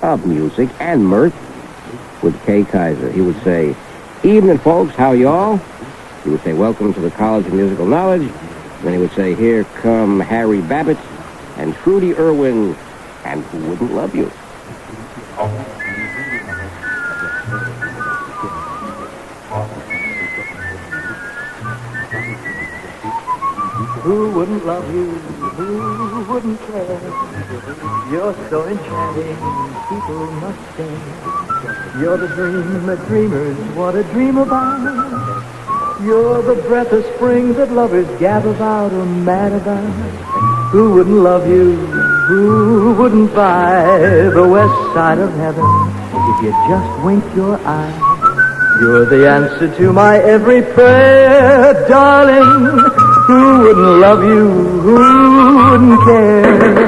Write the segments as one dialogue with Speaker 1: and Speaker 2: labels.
Speaker 1: of music and mirth with Kay Kaiser. He would say, "Evening, folks, how y'all?" He would say, "Welcome to the College of Musical Knowledge." Then he would say, "Here come Harry Babbitt and Trudy Irwin, and who wouldn't love you?"
Speaker 2: Who wouldn't love you? Who wouldn't care? You're so enchanting, people must say. You're the dream that dreamers want to dream about. You're the breath of spring that lovers gab about or mad about. Who wouldn't love you? Who wouldn't buy the west side of heaven if you just winked your eye? You're the answer to my every prayer, darling. Who wouldn't love you? Who wouldn't care?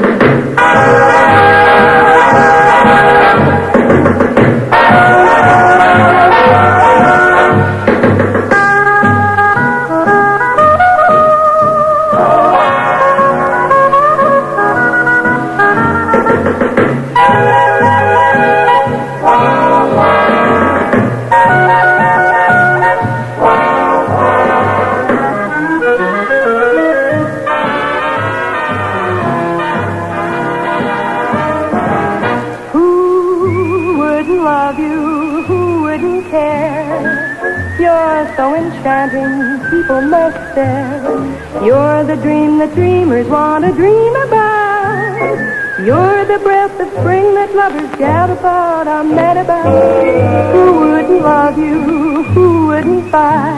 Speaker 3: So enchanting, people must stare. You're the dream that dreamers want to dream about. You're the breath of spring that lovers gab about, are mad about. Who wouldn't love you? Who wouldn't buy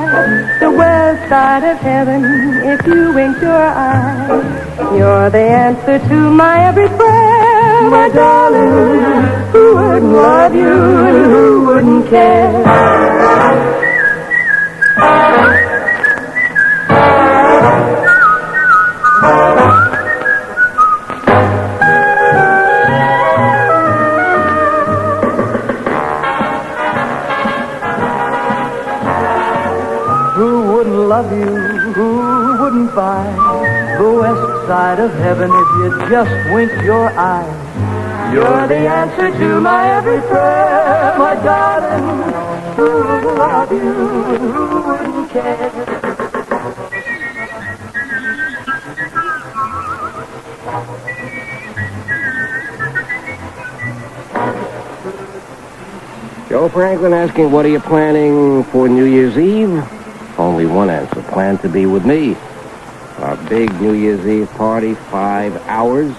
Speaker 3: the west side of heaven if you winked your eye? You're the answer to my every prayer, my darling. Who wouldn't love you and who wouldn't care?
Speaker 2: Who wouldn't buy the west side of heaven if you just winked your eye? You're the answer to my every prayer, my darling. Who wouldn't love you? Who wouldn't care?
Speaker 1: Joe Franklin asking, what are you planning for New Year's Eve? Only one answer, plan to be with me. Our big New Year's Eve party, 5 hours,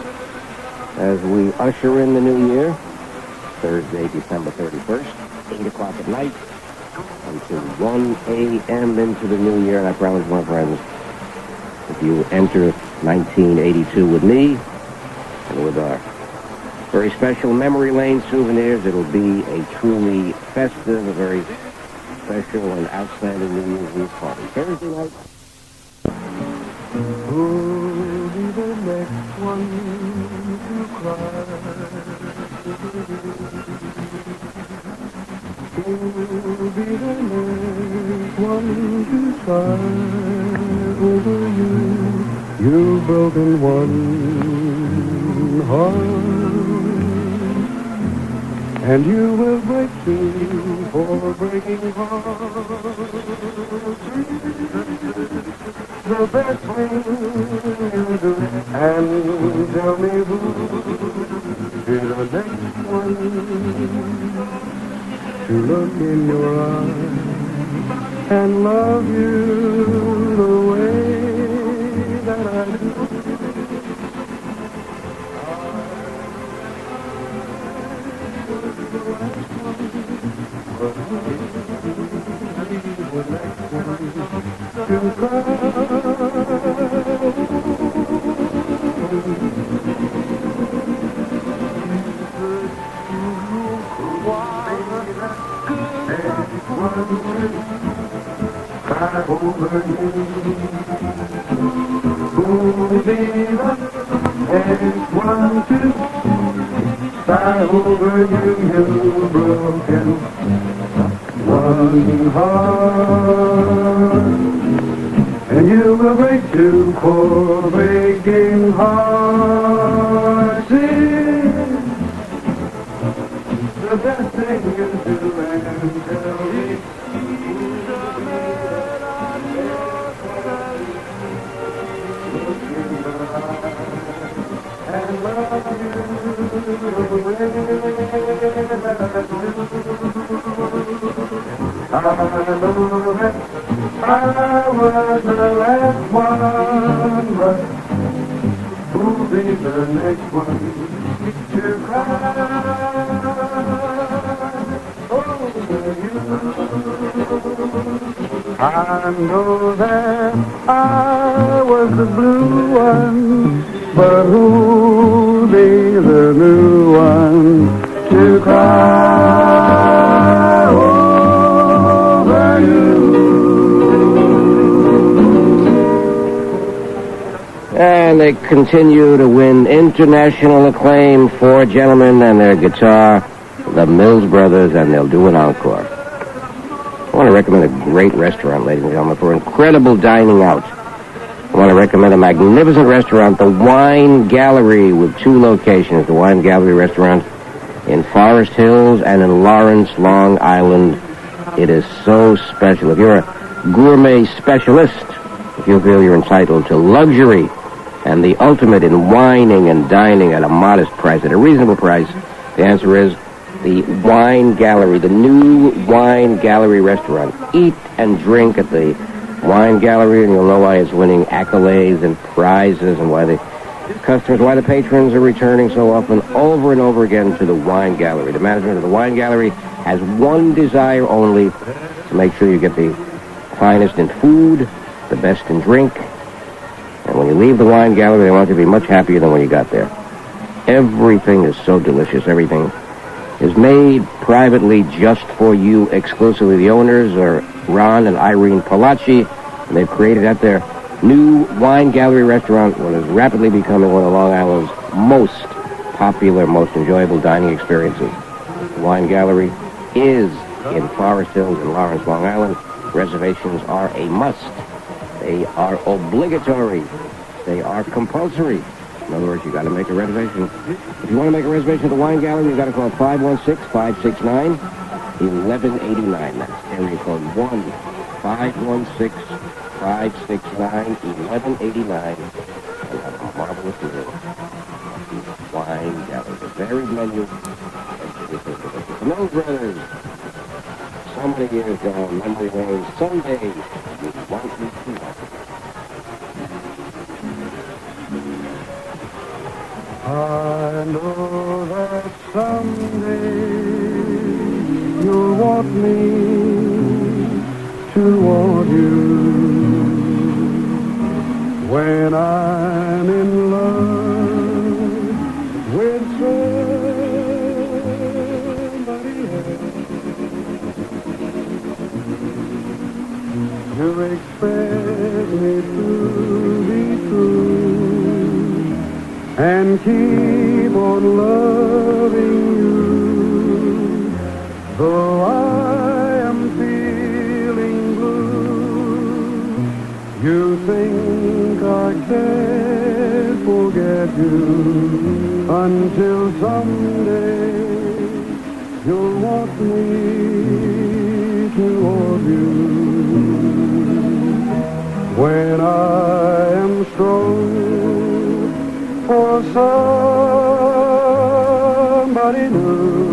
Speaker 1: as we usher in the new year, Thursday, December 31st, 8 o'clock at night, until 1 a.m. into the new year. And I promise my friends, if you enter 1982 with me, and with our very special Memory Lane souvenirs, it'll be a truly festive, a very special and outstanding New Year's Eve party. Thursday night.
Speaker 2: Who'll be the next one to cry? Who'll be the next one to cry over you? You've broken one heart. And you will break too for breaking hearts. The best thing you do, and tell me who is the next one to look in your eyes and love you the way that I do. Over you, you've broken one heart, and you will break two for breaking hearts. the best thing you do, and tell me who's the man I look in the eye and love you the way that I do. I know that I was the last one, but who'll be the next one to cry over you? I know that I was the blue one, but who'll be the new one to cry over you?
Speaker 1: And they continue to win international acclaim, four gentlemen and their guitar, the Mills Brothers, and they'll do an encore. I want to recommend a great restaurant, ladies and gentlemen, for incredible dining out. I want to recommend a magnificent restaurant, the Wine Gallery, with two locations. The Wine Gallery restaurant in Forest Hills and in Lawrence, Long Island. It is so special. If you're a gourmet specialist, if you feel you're entitled to luxury and the ultimate in wining and dining at a modest price, at a reasonable price, the answer is the Wine Gallery, the new Wine Gallery restaurant. Eat and drink at the Wine Gallery, and you'll know why it's winning accolades and prizes and why the customers, why the patrons are returning so often over and over again to the Wine Gallery. The management of the Wine Gallery has one desire only, to make sure you get the finest in food, the best in drink. And when you leave the Wine Gallery, they want you to be much happier than when you got there. Everything is so delicious. Everything is made privately just for you exclusively. The owners are Ron and Irene Palacci, and they've created at their new Wine Gallery restaurant what is rapidly becoming one of Long Island's most popular, most enjoyable dining experiences. The Wine Gallery is in Forest Hills in Lawrence, Long Island. Reservations are a must. They are obligatory. They are compulsory. In other words, you got to make a reservation. If you want to make a reservation at the Wine Gallery, you got to call 516-569-1189. That's area code 1-516-569-1189. And have a marvelous meal. Wine Gallery. The varied menu. The Mills Brothers. So many years gone, memory lane. Someday, you want me to.
Speaker 2: I know that someday you'll want me to want you. When I'm in love with somebody else, you expect me to be true and keep on loving you, though I am feeling blue. You think I can't forget you until someday you'll want me to hold you. When I am strong for somebody new,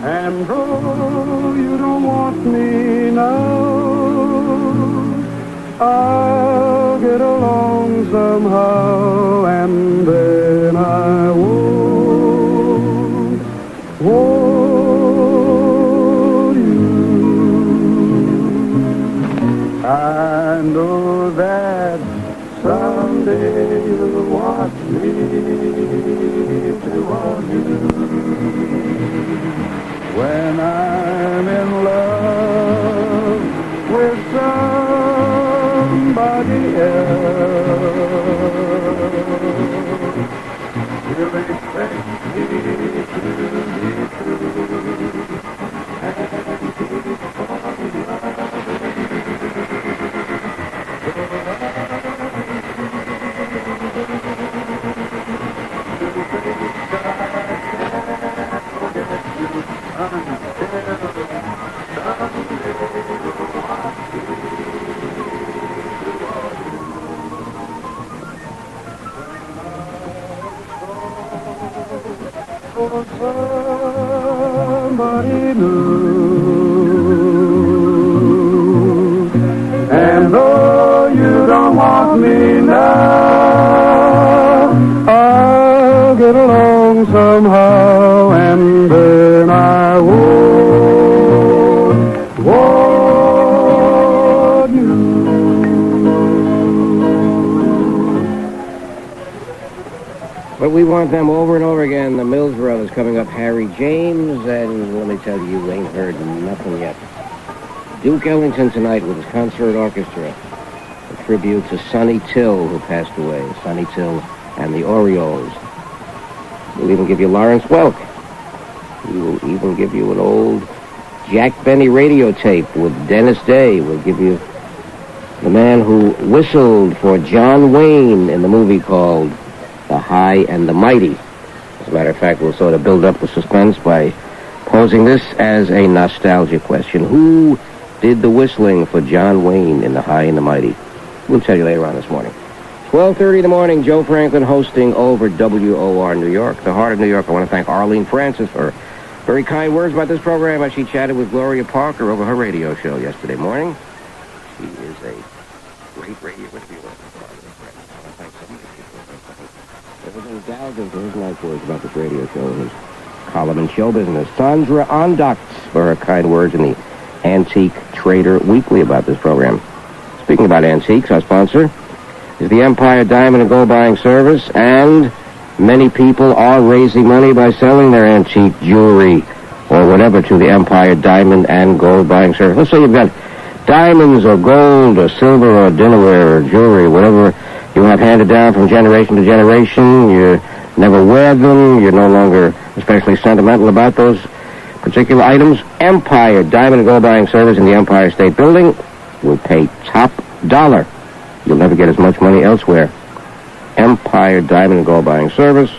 Speaker 2: and though you don't want me now, I'll get along somehow, and then I won't want you. I know that someday you'll want me to want you. When I'm in love with somebody else, you'll expect me to be true and keep on loving. for somebody new. And though you don't want me now, I'll get along somehow, and then I won't want you.
Speaker 1: But we want them over and over again. The Mills Brothers coming up, Harry James, and let me tell you, you ain't heard nothing yet. Duke Ellington tonight with his concert orchestra. A tribute to Sonny Till, who passed away. Sonny Till and the Orioles. We'll even give you Lawrence Welk. We will even give you an old Jack Benny radio tape with Dennis Day. We'll give you the man who whistled for John Wayne in the movie called The High and the Mighty. As a matter of fact, we'll sort of build up the suspense by posing this as a nostalgia question. Who did the whistling for John Wayne in The High and the Mighty? We'll tell you later on this morning. 12:30 in the morning, Joe Franklin hosting over WOR New York, the heart of New York. I want to thank Arlene Francis for very kind words about this program as she chatted with Gloria Parker over her radio show yesterday morning. She is a great radio interviewer. There was no doubt of his nice words about this radio show and his column in show business. Sandra Ondox for her kind words in the Antique Trader Weekly about this program. Speaking about antiques, our sponsor is the Empire Diamond and Gold Buying Service, and many people are raising money by selling their antique jewelry or whatever to the Empire Diamond and Gold Buying Service. Let's say you've got diamonds or gold or silver or dinnerware or jewelry, whatever you have handed down from generation to generation. You never wear them. You're no longer especially sentimental about those particular items. Empire Diamond and Gold Buying Service in the Empire State Building will pay top dollar. You'll never get as much money elsewhere. Empire Diamond and Gold Buying Service.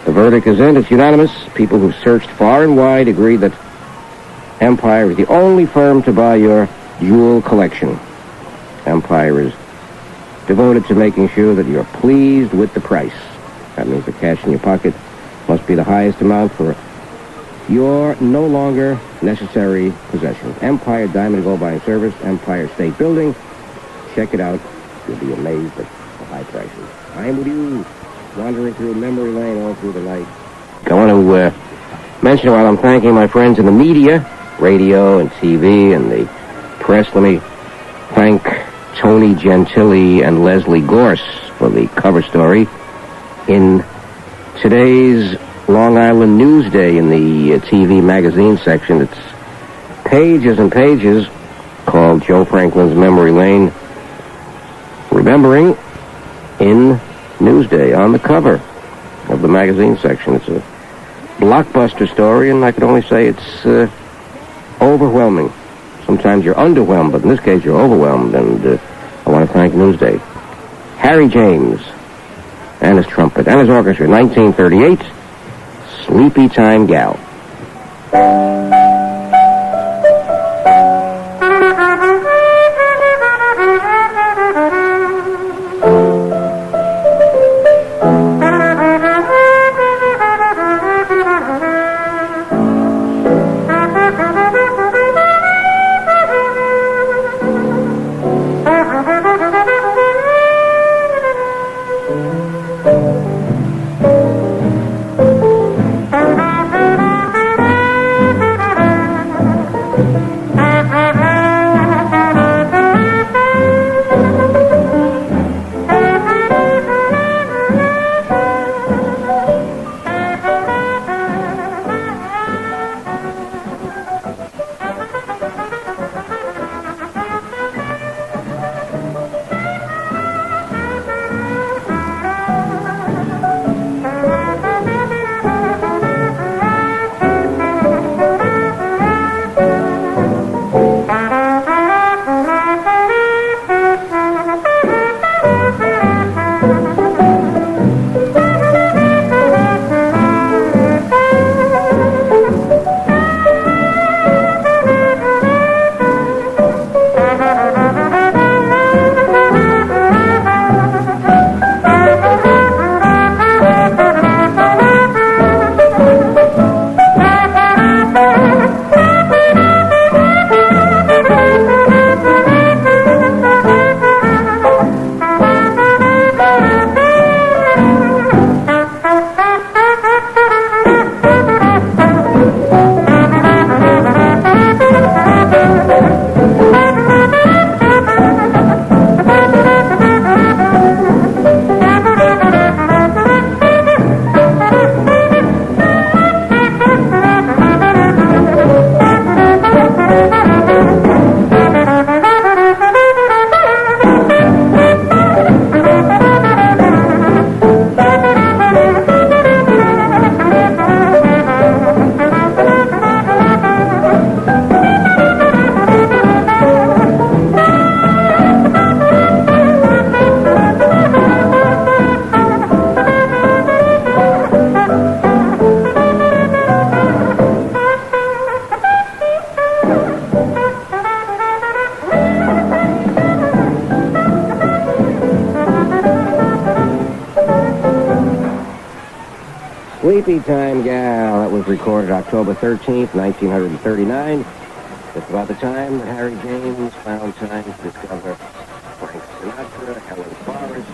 Speaker 1: The verdict is in. It's unanimous. People who've searched far and wide agree that Empire is the only firm to buy your jewel collection. Empire is devoted to making sure that you're pleased with the price. That means the cash in your pocket must be the highest amount for your no longer necessary possession. Empire Diamond and Gold Buying Service, Empire State Building. Check it out. You'll be amazed at the high prices. I am with you, wandering through memory lane all through the night. I want to mention while I'm thanking my friends in the media, radio and TV and the press, let me thank Tony Gentili and Leslie Gorse for the cover story in today's Long Island Newsday in the TV magazine section. It's pages and pages called Joe Franklin's Memory Lane, Remembering in Newsday on the cover of the magazine section. It's a blockbuster story, and I can only say it's overwhelming. Sometimes you're underwhelmed, but in this case you're overwhelmed, and I want to thank Newsday. Harry James and his trumpet and his orchestra, 1938, Sleepy Time Gal. Sleepy Time Gal. That was recorded October 13th, 1939. Just about the time that Harry James found time to discover Frank Sinatra, Helen Forrest,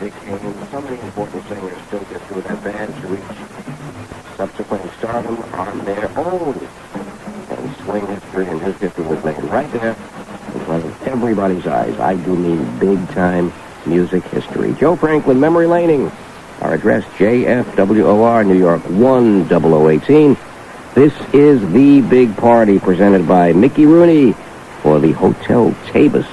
Speaker 1: Dick Haynes, so many important singers still get through that band to reach subsequent stardom on their own. And swing history and his history was made right there in front of everybody's eyes. I do mean big-time music history. Joe Franklin, Memory Laning. Our address, JFWOR, New York 10018. This is The Big Party, presented by Mickey Rooney for the Hotel Tabus.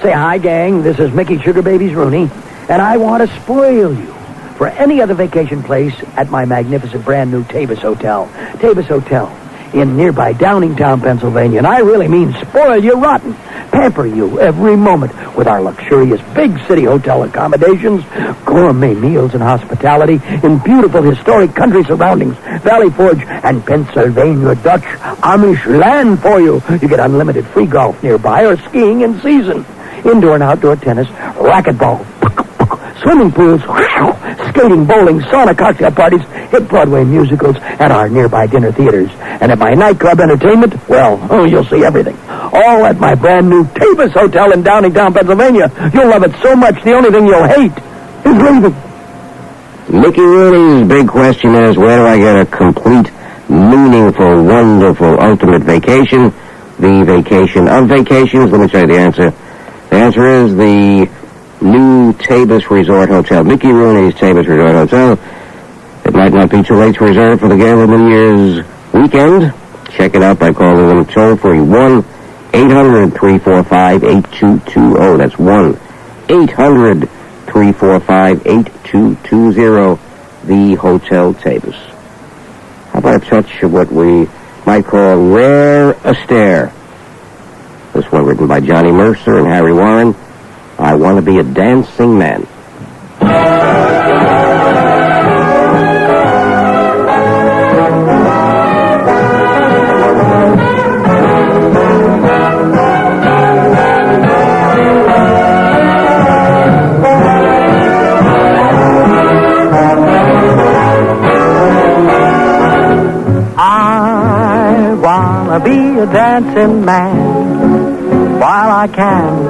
Speaker 4: Say hi, gang. This is Mickey Sugar Babies Rooney, and I want to spoil you for any other vacation place at my magnificent brand new Tabus Hotel. Tabus Hotel in nearby Downingtown, Pennsylvania. And I really mean spoil you rotten. Pamper you every moment with our luxurious big city hotel accommodations, gourmet meals and hospitality in beautiful historic country surroundings, Valley Forge and Pennsylvania Dutch Amish land for you. You get unlimited free golf nearby or skiing in season. Indoor and outdoor tennis, racquetball, swimming pools, skating, bowling, sauna, cocktail parties, hit Broadway musicals, and our nearby dinner theaters. And at my nightclub entertainment, well, you'll see everything. All at my brand new Tabus Hotel in Downingtown, Pennsylvania. You'll love it so much, the only thing you'll hate is leaving.
Speaker 1: Mickey Rooney's big question is, where do I get a complete, meaningful, wonderful, ultimate vacation? The vacation of vacations? Let me tell you the answer. The answer is the new Tabus Resort Hotel. Mickey Rooney's Tabus Resort Hotel. It might not be too late to reserve for the Gala New Year's weekend. Check it out by calling them toll-free 1-800-345-8220. That's 1-800-345-8220. The Hotel Tabus. How about a touch of what we might call rare astaire? This one written by Johnny Mercer and Harry Warren. I want to be a dancing man.
Speaker 2: I want to be a dancing man while I can.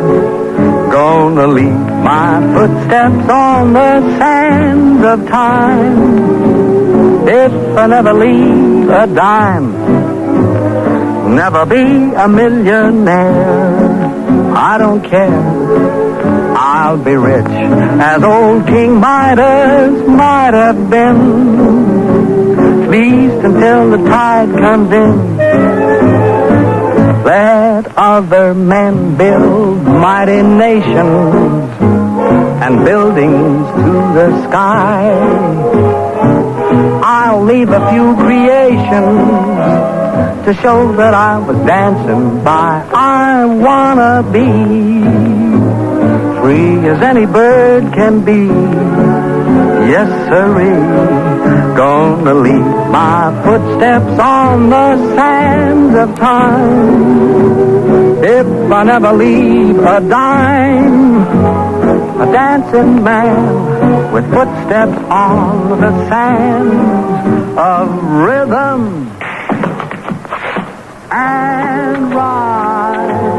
Speaker 2: Gonna leave my footsteps on the sands of time. If I never leave a dime, never be a millionaire, I don't care. I'll be rich as old King Midas might have been, at least until the tide comes in. Let other men build mighty nations and buildings to the sky. I'll leave a few creations to show that I was dancing by. I wanna be free as any bird can be. Yes, sirree. Gonna leave my footsteps on the sands of time. If I never leave a dime, a dancing man with footsteps on the sands of rhythm and rhyme.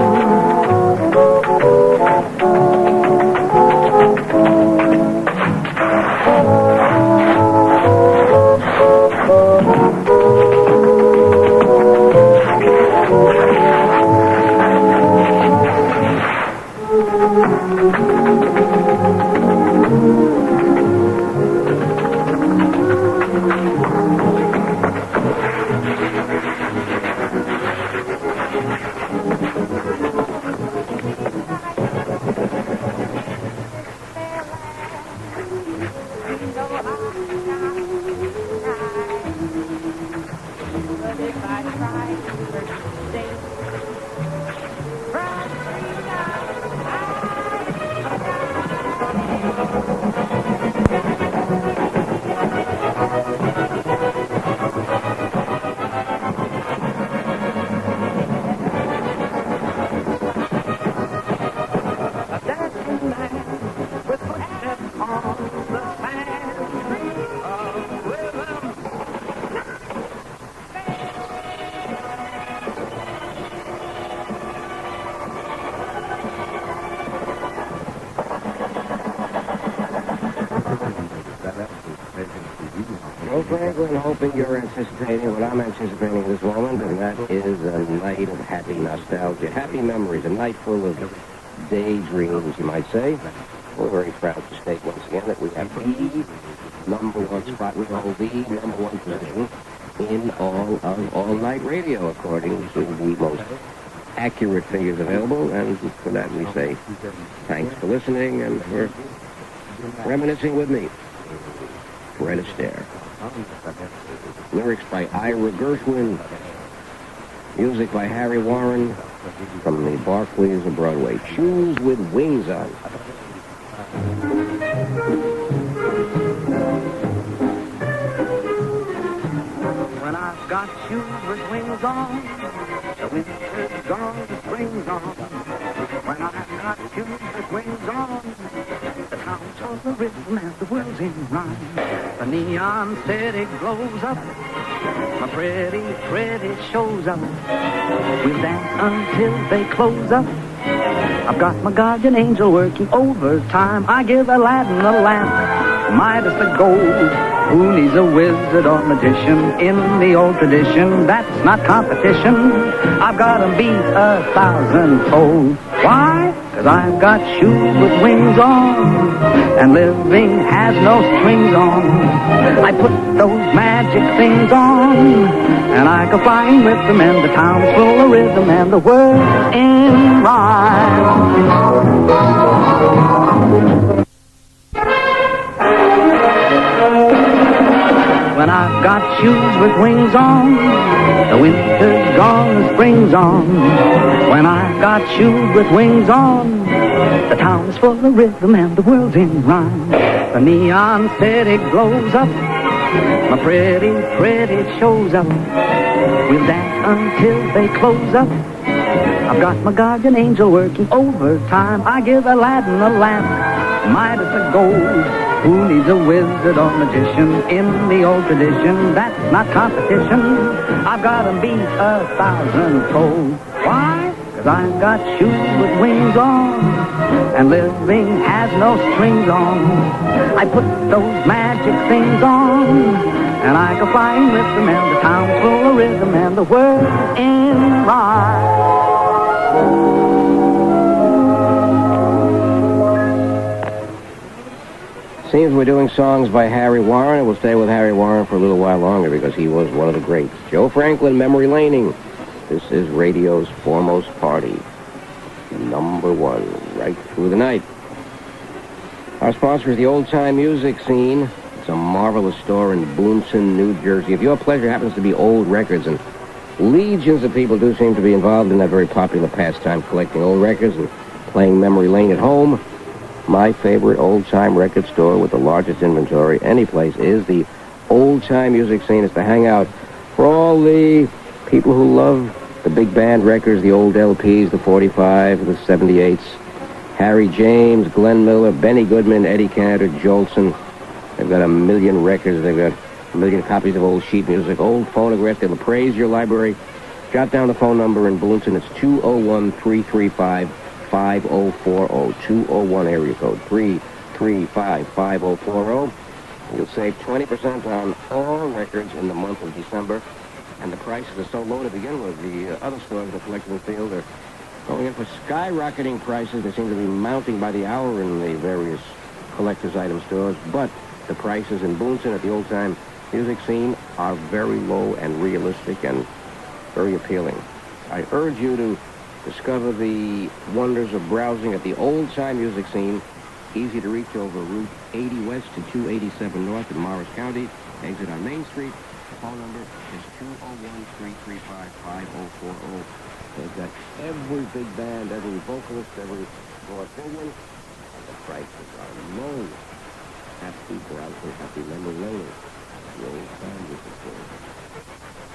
Speaker 1: Franklin, hoping you're anticipating what I'm anticipating at this moment, and that is a night of happy nostalgia, happy memories, a night full of daydreams, you might say. We're very proud to state once again that we have the number one spot. We hold the number one position in all of all-night radio, according to the most accurate figures available. And for that we say thanks for listening and for reminiscing with me. Fred Astaire. Lyrics by Ira Gershwin. Music by Harry Warren from the Barclays of Broadway. Shoes with Wings On.
Speaker 2: When I've got shoes with wings on, the winter's gone, the spring's on. When I've got shoes with wings on, the town's full of rhythm and the world's in rhyme. The neon city glows up, my pretty, pretty shows up. We'll dance until they close up. I've got my guardian angel working overtime. I give Aladdin a lamp, Midas a gold. Who needs a wizard or magician in the old tradition? That's not competition. I've got 'em beat 1,000-fold. Why? 'Cause I've got shoes with wings on, and living has no strings on. I put those magic things on, and I go flying with them, and the town's full of rhythm, and the world's in rhyme. When I've got shoes with wings on, the winter's gone, the spring's on. When I've got shoes with wings on, the town's full of rhythm and the world's in rhyme. The neon city glows up, my pretty, pretty shows up. We'll dance until they close up. I've got my guardian angel working overtime. I give Aladdin a lamp, Midas a gold. Who needs a wizard or magician in the old tradition? That's not competition. I've got 'em beat 1,000-fold. Why? 'Cause I've got shoes with wings on, and living has no strings on. I put those magic things on, and I go flying with them, and the town's full of rhythm, and the world's in rhyme.
Speaker 1: Seems we're doing songs by Harry Warren, and we'll stay with Harry Warren for a little while longer because he was one of the greats. Joe Franklin, Memory Laning. This is radio's foremost party. Number one, right through the night. Our sponsor is the Old Time Music Scene. It's a marvelous store in Boonton, New Jersey. If your pleasure happens to be old records, and legions of people do seem to be involved in that very popular pastime, collecting old records and playing memory lane at home, my favorite old-time record store with the largest inventory any place is the Old-Time Music Scene. It's the hangout for all the people who love the big band records, the old LPs, the 45, the 78s. Harry James, Glenn Miller, Benny Goodman, Eddie Cantor, Jolson. They've got a million records. They've got a million copies of old sheet music, old phonographs. They'll appraise your library. Jot down the phone number in Boonton. It's 201-335-5040, 201 area code 335-5040. You'll save 20% on all records in the month of December, and the prices are so low to begin with. The other stores in the collectible field are going in for skyrocketing prices. They seem to be mounting by the hour in the various collector's item stores, but the prices in Boonton at the Old-Time Music Scene are very low and realistic and very appealing. I urge you to discover the wonders of browsing at the Old-Time Music Scene. Easy to reach over Route 80 West to 287 North in Morris County. Exit on Main Street. The phone number is 201-335-5040. They've got every big band, every vocalist, every North Indian, and the prices are low. Happy browsing, happy memory lane. The Old-Time Music Scene.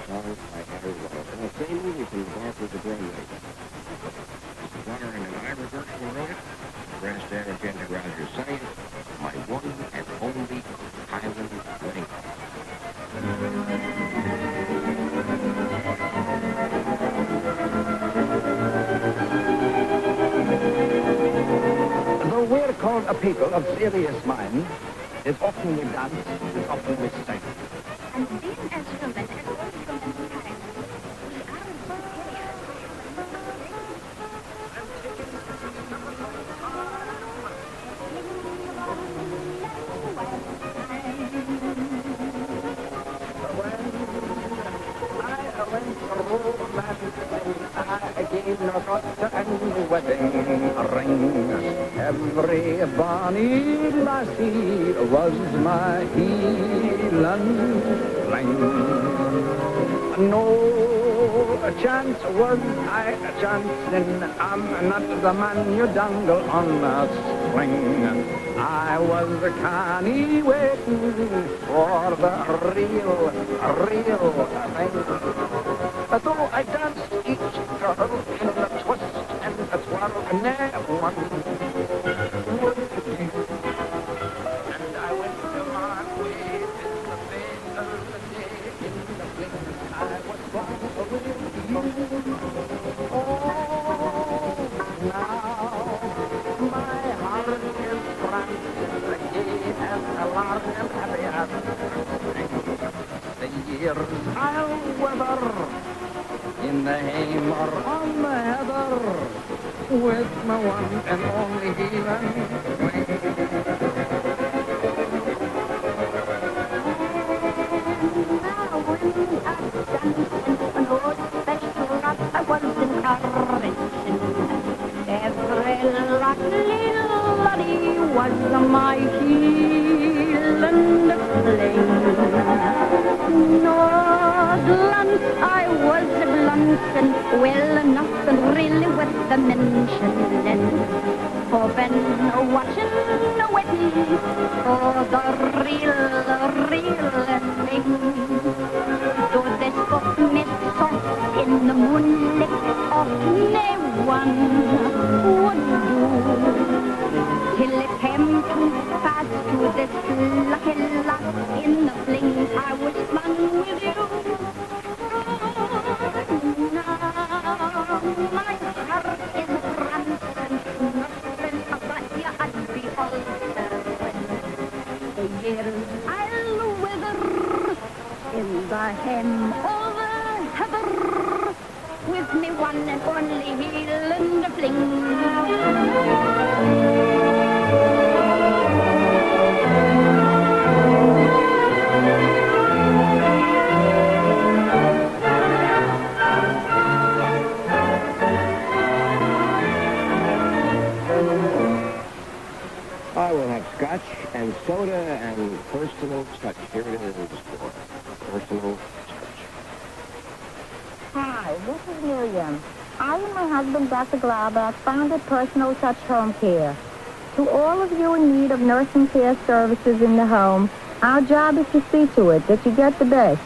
Speaker 1: Songs by Harry Warren. And the same movie from the Barclays of Broadway. Warren and Ira Gershwin wrote it. Fred Astaire and Kenny Rogers sang it. My one and only Highland wedding.
Speaker 5: Though we're called a people of serious mind, it's often we dance, it's often we sing. and then as women and all women time, we are prepared.
Speaker 2: I gave no thought to any wedding ring. Every bonny lassie was my heelan fling. No chance was I chancing, I'm not the man you dangle on a string. I was a canny waiting for the real thing. Though I danced each girl in a twist and a twirl, and never one would do. And I went to my way in the bed of the day, in the blink I was born with you. Oh, now my heart is prancing, gay and alarmed and happy as the years I'll weather in the hay or on the heather with my one and only healing wing.
Speaker 5: Now when I danced an old special rock, I was encouraging. Every lovely laddie was my heel and fling. Nordland, I was blunt and well enough and really worth the mentioning. For Ben watching, waiting for the real thing. Though they spoke me soft in the moonlit of no one would do. Till it came too fast to this lucky lass in the fling I was flung with you. Now my heart is prancing, nothing about you I'd be altered. The years I'll wither in the hem of a heather, with me one and only heel and a fling.
Speaker 1: I will have scotch and soda and personal touch. Here it is for personal touch.
Speaker 6: Hi, this is Miriam. I and my husband, Dr. Glauber, founded Personal Touch Home Care. To all of you in need of nursing care services in the home, our job is to see to it that you get the best.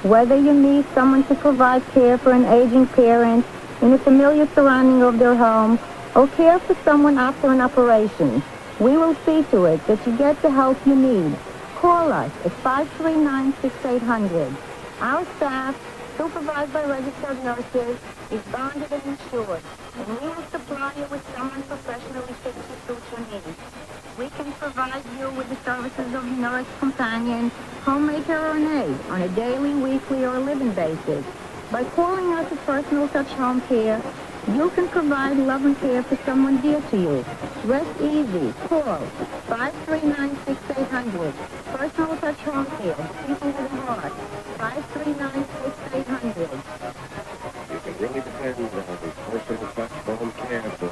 Speaker 6: Whether you need someone to provide care for an aging parent in a familiar surrounding of their home, or care for someone after an operation, we will see to it that you get the help you need. Call us at 539-6800. Our staff, supervised by registered nurses, is bonded and insured, and we will supply you with someone professionally fit to suit your needs. We can provide you with the services of nurse, companion, homemaker, or an aide on a daily, weekly, or living basis. By calling us at Personal Touch Home Care, you can provide love and care for someone dear to you. Rest easy. Call 539-6800. Personal Touch Home Care. People with a heart. 539-6800.
Speaker 1: You can really depend on personal touch home care for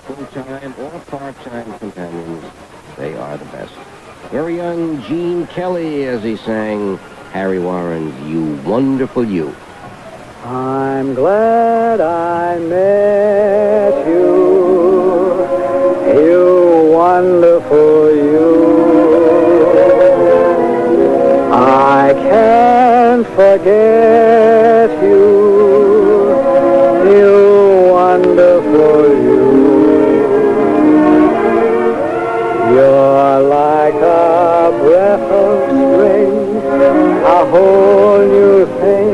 Speaker 1: full-time or part-time companions. They are the best. Very young Gene Kelly as he sang Harry Warren's You Wonderful You.
Speaker 2: I'm glad I met you, you wonderful you. I can't forget you, you wonderful you. You're like a breath of spring, a whole new thing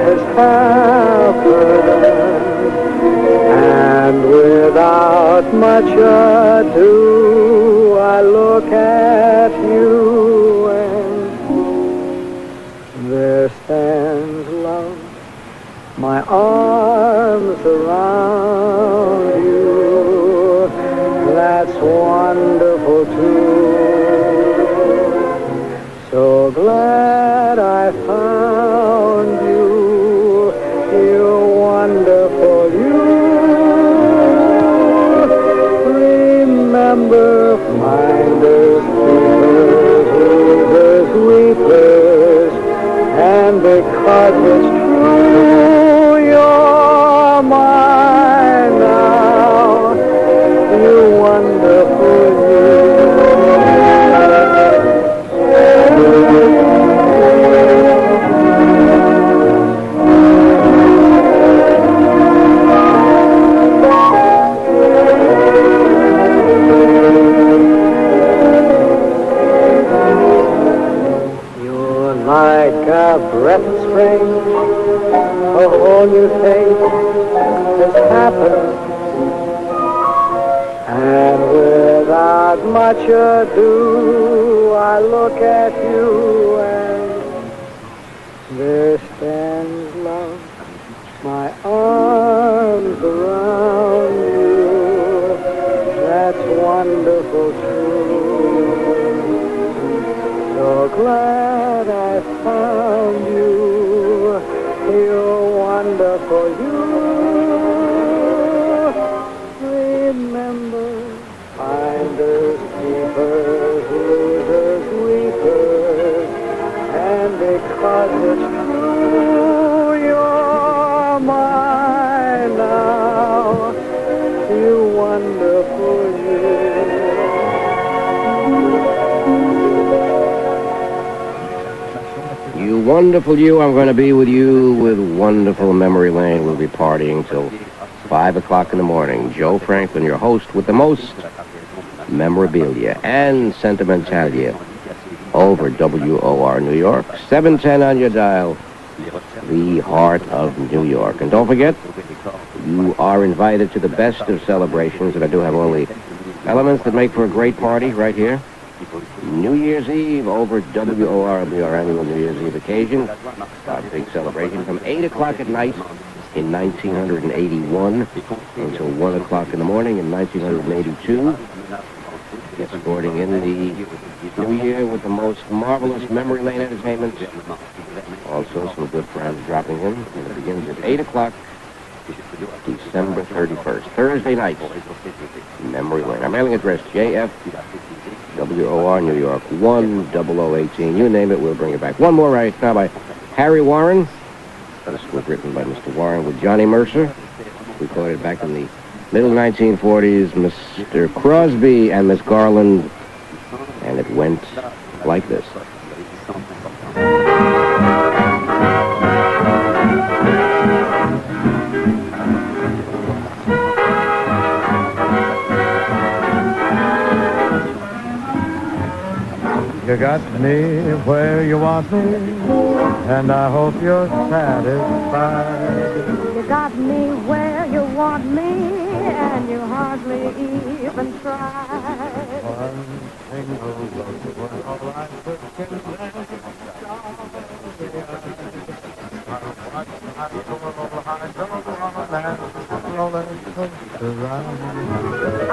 Speaker 2: has happened, and without much ado, I look at you and wonderful too. So glad I found you. You're wonderful, you. Remember, finders, keepers, losers, weepers, and because it's true, you're mine now. You wonderful, you. You're like a breath of spring, a whole new thing has happened. And without much ado, I look at you and there stands love, my arms around you. That's wonderful too. So glad I found you. You're wonderful, you. Remember, finders, keepers, losers, weepers, and because it's true, you're mine now. You wonderful,
Speaker 1: You wonderful you, I'm going to be with you with wonderful Memory Lane. We'll be partying till 5 o'clock in the morning. Joe Franklin, your host with the most memorabilia and sentimentality over WOR New York. 710 on your dial, the heart of New York. And don't forget, you are invited to the best of celebrations, and I do have all the elements that make for a great party right here. New Year's Eve over WOR will be our annual New Year's Eve occasion. Our big celebration from 8 o'clock at night in 1981 until 1 o'clock in the morning in 1982. Sporting in the new year with the most marvelous Memory Lane entertainment. Also some good friends dropping in. And it begins at 8 o'clock, December 31st, Thursday night, Memory Lane. Our mailing address, JF, WOR, New York, 10018. You name it, we'll bring it back. One more right now by Harry Warren. This was written by Mr. Warren with Johnny Mercer. Recorded back in the middle 1940s, Mr. Crosby and Miss Garland. And it went like this.
Speaker 2: You got me where you want me, and I hope you're satisfied.
Speaker 3: You got me where you want me, and you hardly even tried.
Speaker 2: One single look was all I could contend. I roller coaster ride.
Speaker 3: I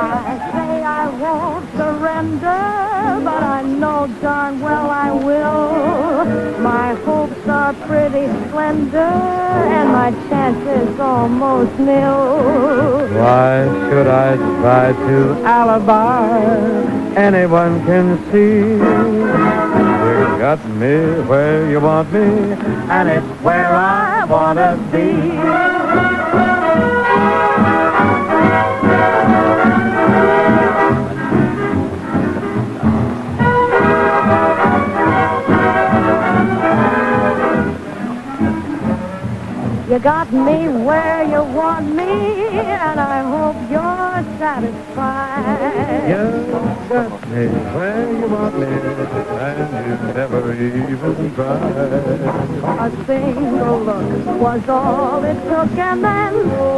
Speaker 3: say I won't surrender, but I know darn well I will. My hopes are pretty slender, and my chances almost nil.
Speaker 2: Why should I try to alibi? Anyone can see. You got me where you want me, and it's where I want to be.
Speaker 3: You got me where you want me, and I hope you're satisfied.
Speaker 2: You got me where you want me, and you never even tried.
Speaker 3: A single look was all it took, and then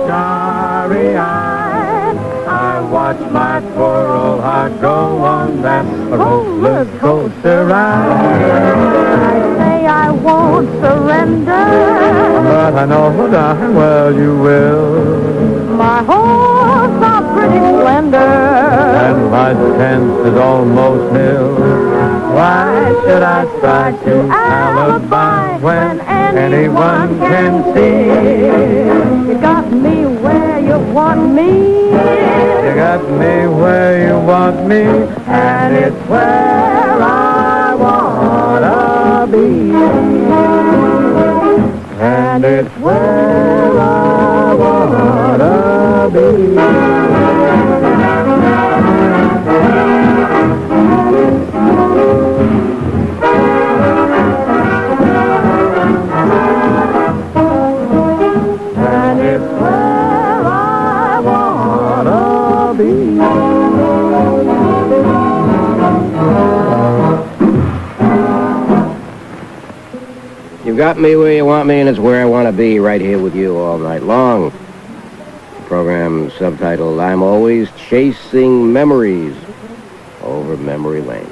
Speaker 2: starry-eyed, I watched my poor old heart go on that roller coaster ride.
Speaker 3: I say I won't surrender,
Speaker 2: but I know darn well you will.
Speaker 3: my hopes are pretty splendor.
Speaker 2: And my chance is almost nil. Why should I try to alibi when anyone can see?
Speaker 3: You got me where you want me.
Speaker 2: You got me where you want me,
Speaker 3: And it's where I wanna be.
Speaker 2: and it's where I wanna be.
Speaker 3: And it's where I wanna be.
Speaker 1: You got me where you want me, and it's where I want to be, right here with you all night long. Program subtitled, I'm Always Chasing Memories Over Memory Lane.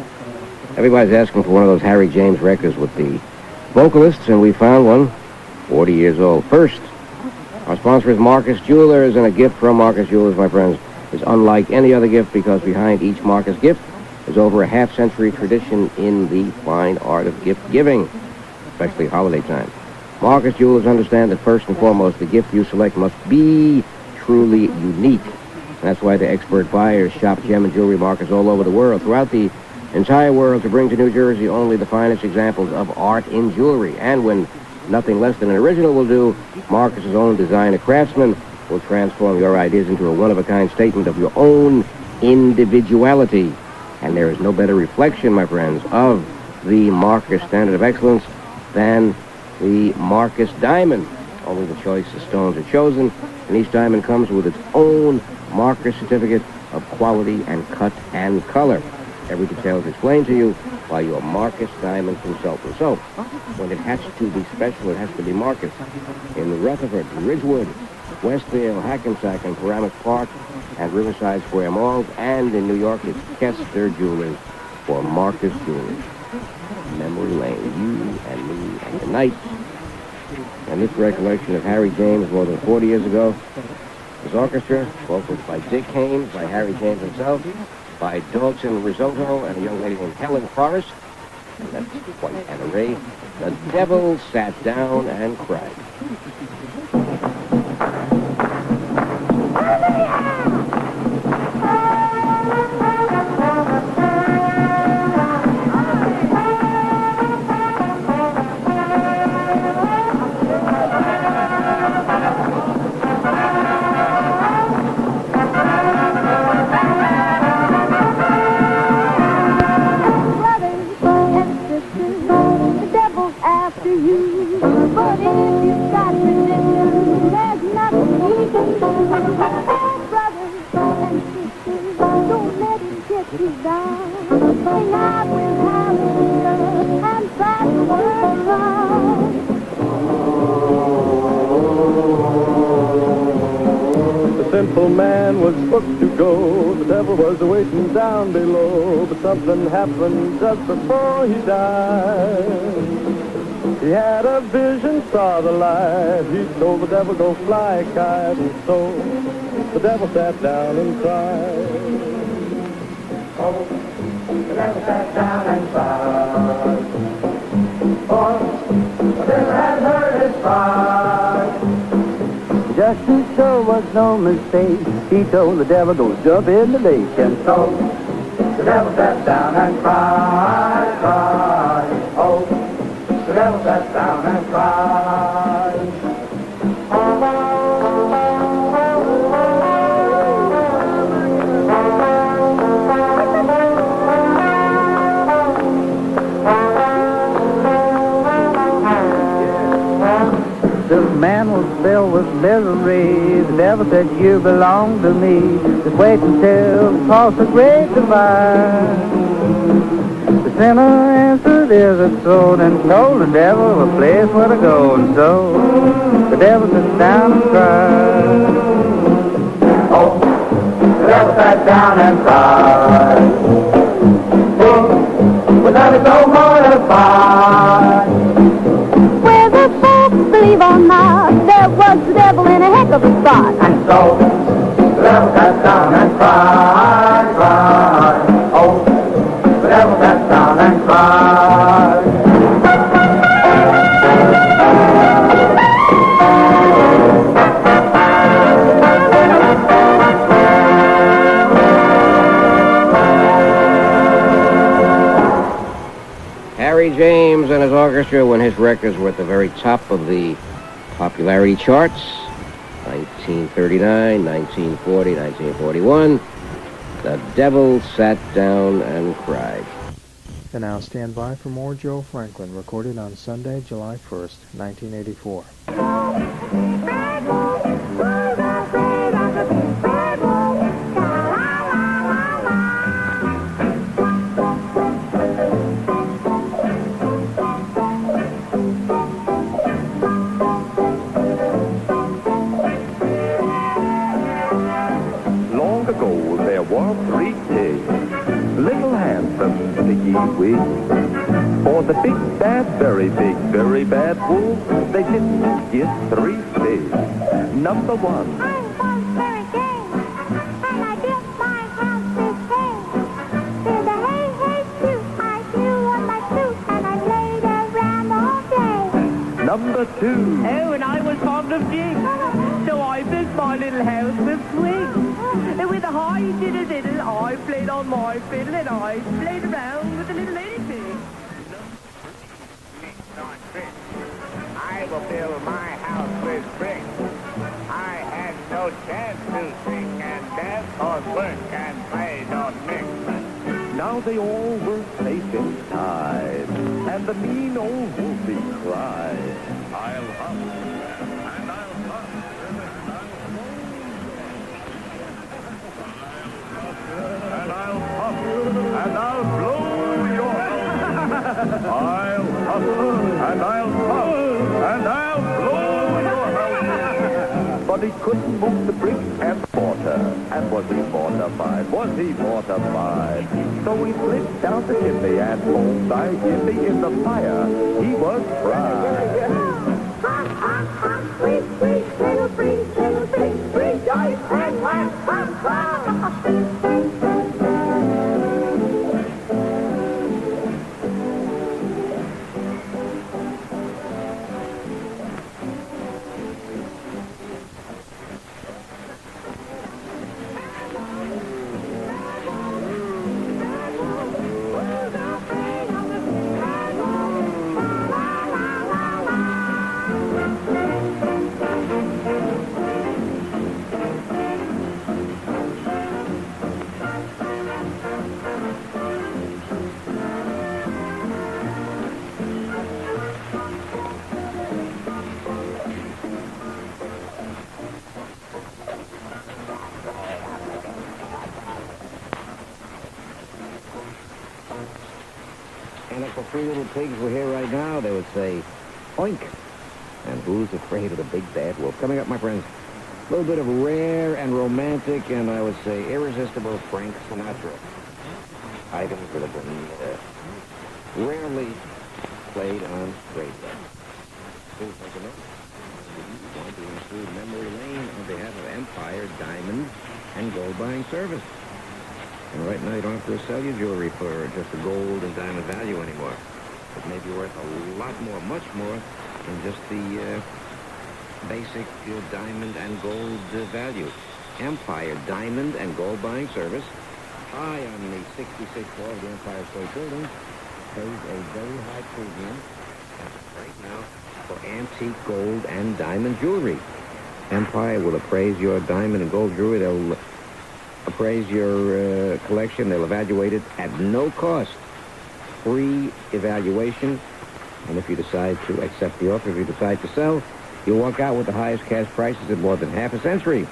Speaker 1: Everybody's asking for one of those Harry James records with the vocalists, and we found one, 40 years old. First, our sponsor is Marcus Jewelers, and a gift from Marcus Jewelers, my friends, is unlike any other gift because behind each Marcus gift is over a half-century tradition in the fine art of gift giving, especially holiday time. Marcus Jewelers understand that first and foremost, the gift you select must be truly unique. And that's why the expert buyers shop gem and jewelry markets all over the world, throughout the entire world, to bring to New Jersey only the finest examples of art in jewelry. And when nothing less than an original will do, Marcus's own designer craftsman will transform your ideas into a one-of-a-kind statement of your own individuality. And there is no better reflection, my friends, of the Marcus standard of excellence than the Marcus diamond. Only the choicest stones are chosen, and each diamond comes with its own Marcus certificate of quality and cut and color. Every detail is explained to you by your Marcus diamond consultant. So, when it has to be special, it has to be Marcus. In Rutherford, Ridgewood, Westville, Hackensack, and Paramus Park, and Riverside Square malls, and in New York, it's Kester Jewelers for Marcus Jewelers. Memory Lane, you and me and the night. And this recollection of Harry James more than 40 years ago. His orchestra, vocals by Dick Haynes, by Harry James himself, by Dodson Risotto, and a young lady named Helen Forrest. And that's quite an array. The Devil Sat Down and Cried.
Speaker 2: Simple man was supposed to go, the devil was waiting down below, but something happened just before he died. He had a vision, saw the light, he told the devil go fly a kite, and so the devil sat down and cried. Oh, the devil sat down and cried. Oh, the devil had heard his cry. Just to show was no mistake, he told the devil, go jump in the lake. And so the devil sat down and cried, cried. Oh, the devil sat down and cried. The man was filled with misery. The devil said, you belong to me. Just wait until we cross the great divide. The sinner answered, is it so? Then told the devil a place where to go. And so the devil sat down and cried. Oh, the devil sat down and cried. Oh, well, that is so mortified.
Speaker 5: Believe or not, there was the devil in a heck of a spot.
Speaker 2: And so the devil sat down
Speaker 1: Barry James and his orchestra when his records were at the very top of the popularity charts. 1939, 1940, 1941. The Devil Sat Down and Cried.
Speaker 7: And now stand by for more Joe Franklin, recorded on Sunday, July 1st, 1984.
Speaker 8: Long ago there were 3 pigs, little handsome piggy wigs. For the big bad, very bad wolf, they didn't get 3 figs. Number 1.
Speaker 5: I was very gay, and I built my house with hay. With a hay, hay, shoot, I flew on my suit, and I played around all day.
Speaker 8: Number 2.
Speaker 9: Oh, and I was fond of jigs, so I built my little house with swings. And with a high diddle-diddle, I played on my fiddle, and I played around with the little lady pig.
Speaker 10: I will build my house with bricks. I had no chance to sing and dance or work and play no mix.
Speaker 8: Now they all were safe inside, and the mean old wolfie cried, I'll huff, and I'll puff, and I'll puff, and I'll blow your house. I'll huff, and I'll puff, and I'll blow your house. But he couldn't move the bricks and mortar. And was he mortified? Was he mortified? So he slipped down the chimney and boom, thy chimney in the fire. He was fried.
Speaker 5: Ha, ha, ha, squeak, squeak, little freak, rejoice and laugh, ha, ha.
Speaker 1: And if the 3 little pigs were here right now, they would say, oink. And who's afraid of the big bad wolf? Coming up, my friends, a little bit of rare and romantic and I would say irresistible Frank Sinatra. Items that have been rarely played on radio. Please take a note. We want to include Memory Lane on behalf of Empire Diamond and Gold Buying Service. And right now, you don't have to sell your jewelry for just the gold and diamond value anymore. It may be worth a lot more, much more, than just the basic diamond and gold value. Empire Diamond and Gold Buying Service, high on the 66th floor of the Empire State Building, pays a very high premium right now for antique gold and diamond jewelry. Empire will appraise your diamond and gold jewelry. They'll appraise your collection. They'll evaluate it at no cost. Free evaluation. And if you decide to accept the offer, if you decide to sell, you'll walk out with the highest cash prices in more than half a century.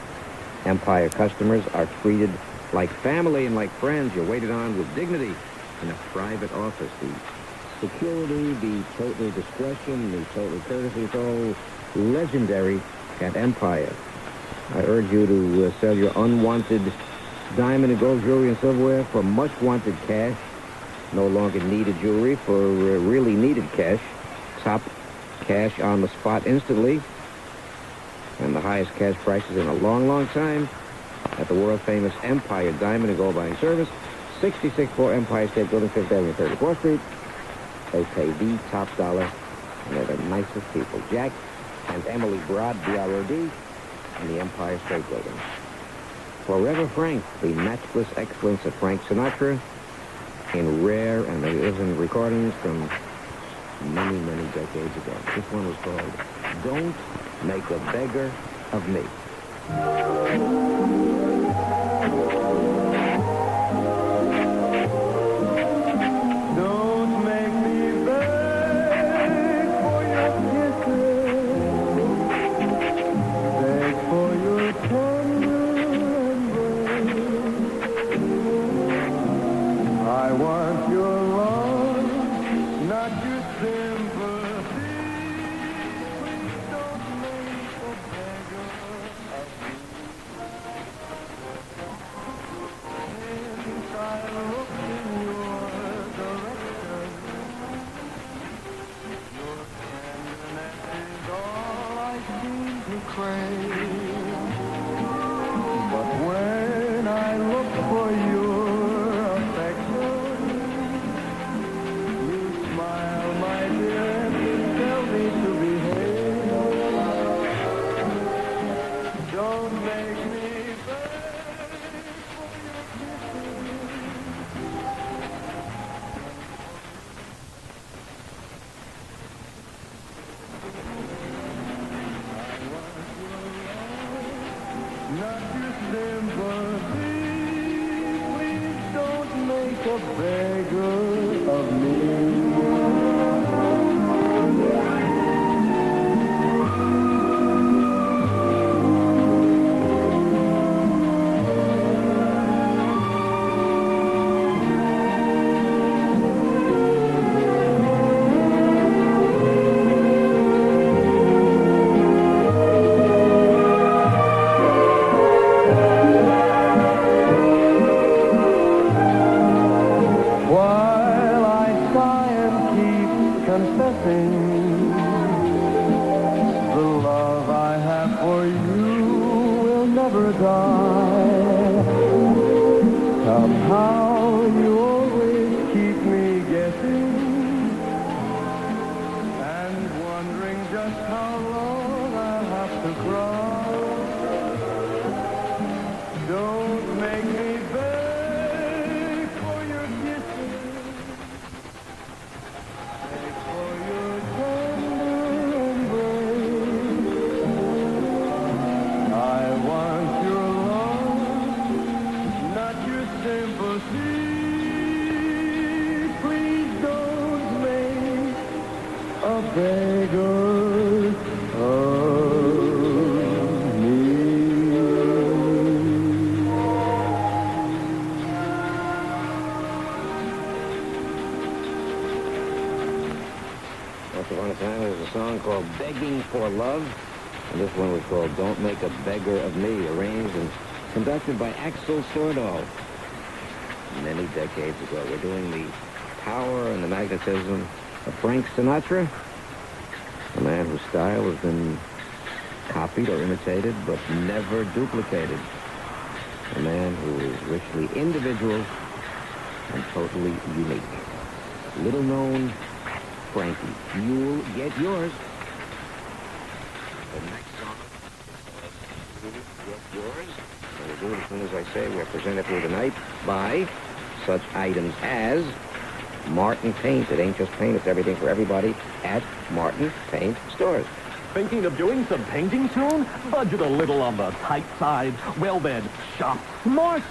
Speaker 1: Empire customers are treated like family and like friends. You're waited on with dignity in a private office. The security, the total discretion, the total courtesy, it's all legendary at Empire. I urge you to sell your unwanted diamond and gold jewelry and silverware for much wanted cash. No longer needed jewelry for really needed cash. Top cash on the spot instantly. And the highest cash prices in a long, long time at the world-famous Empire Diamond and Gold Buying Service, 66-4 Empire State Building, 5th Avenue, 34th Street. They pay the top dollar, and they're the nicest people. Jack and Emily Broad, B-R-O-D, in the Empire State Building. Forever Frank, the matchless excellence of Frank Sinatra, in rare and magnificent recordings from many, many decades ago. This one was called Don't Make a Beggar of Me.
Speaker 2: Don't make me beg for your kisses, beg for your tender embrace. I want your love, not your sympathy. Please don't make a beggar of me. Since I look in your direction, your tenderness is all I seem to crave. But when I look for your affection, you smile, my dear, and you tell me to behave. Don't make me beg for your not your sympathy. Please don't make a beggar of me. While I sigh and keep confessing the love I have for you will never die. Somehow you always keep me guessing and wondering just how long I'll have to cry. Don't make me beg for your kisses, beg for your tender embrace. I want your love, not your sympathy. Please don't make a beggar of me.
Speaker 1: Once upon a time, there was a song called Begging for Love, and this one was called Don't Make a Beggar of Me, arranged and conducted by Axel Stordahl. Many decades ago, we're doing the power and the magnetism of Frank Sinatra, a man whose style has been copied or imitated, but never duplicated. A man who is richly individual and totally unique. Little known Frankie. You'll get yours. The next song is Get Yours. And we'll do it as soon as I say. We're presented here tonight by such items as Martin Paint. It ain't just paint, it's everything for everybody at Martin Paint stores.
Speaker 11: Thinking of doing some painting soon? Budget a little on the tight side? Well then, shop smart.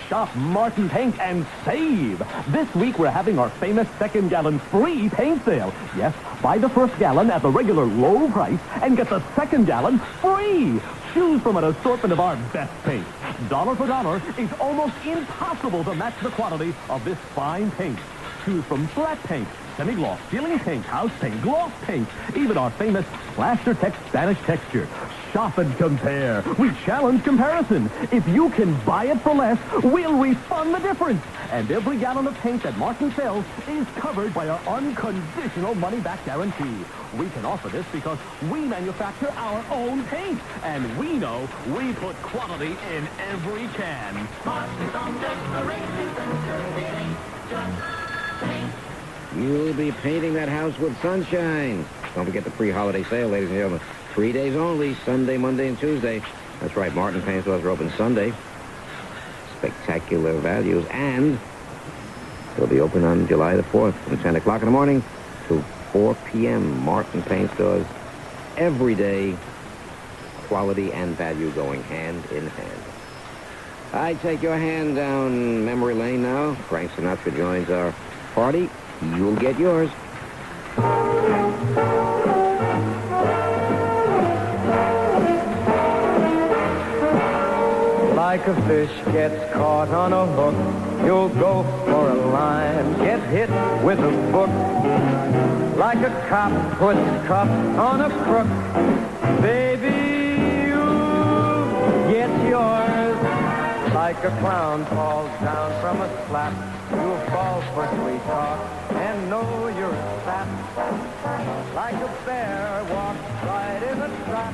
Speaker 11: Shop Martin Paint and save. This week we're having our famous second gallon free paint sale. Yes, buy the first gallon at the regular low price and get the second gallon free. Choose from an assortment of our best paint. Dollar for dollar, it's almost impossible to match the quality of this fine paint. Choose from flat paint, semi-gloss, ceiling paint, house paint, gloss paint, even our famous Plaster Tex Spanish texture. Shop and compare. We challenge comparison. If you can buy it for less, we'll refund the difference. And every gallon of paint that Martin sells is covered by our unconditional money-back guarantee. We can offer this because we manufacture our own paint. And we know we put quality in every can. Martin's on decorations and serving just paint.
Speaker 1: You'll be painting that house with sunshine. Don't forget the pre-holiday sale, ladies and gentlemen. 3 days only, Sunday, Monday, and Tuesday. That's right, Martin Paint stores are open Sunday. Spectacular values, and they'll be open on July the 4th from 10 o'clock in the morning to 4 p.m. Martin Paint Stores. Every day, quality and value going hand in hand. I take your hand down memory lane now. Frank Sinatra joins our party. You'll get yours.
Speaker 2: Like a fish gets caught on a hook, you'll go for a line, get hit with a book. Like a cop puts cuffs on a crook, baby, you get yours. Like a clown falls down from a slap, you'll fall for sweet talk and know you're a sap. Like a bear walks right in a trap,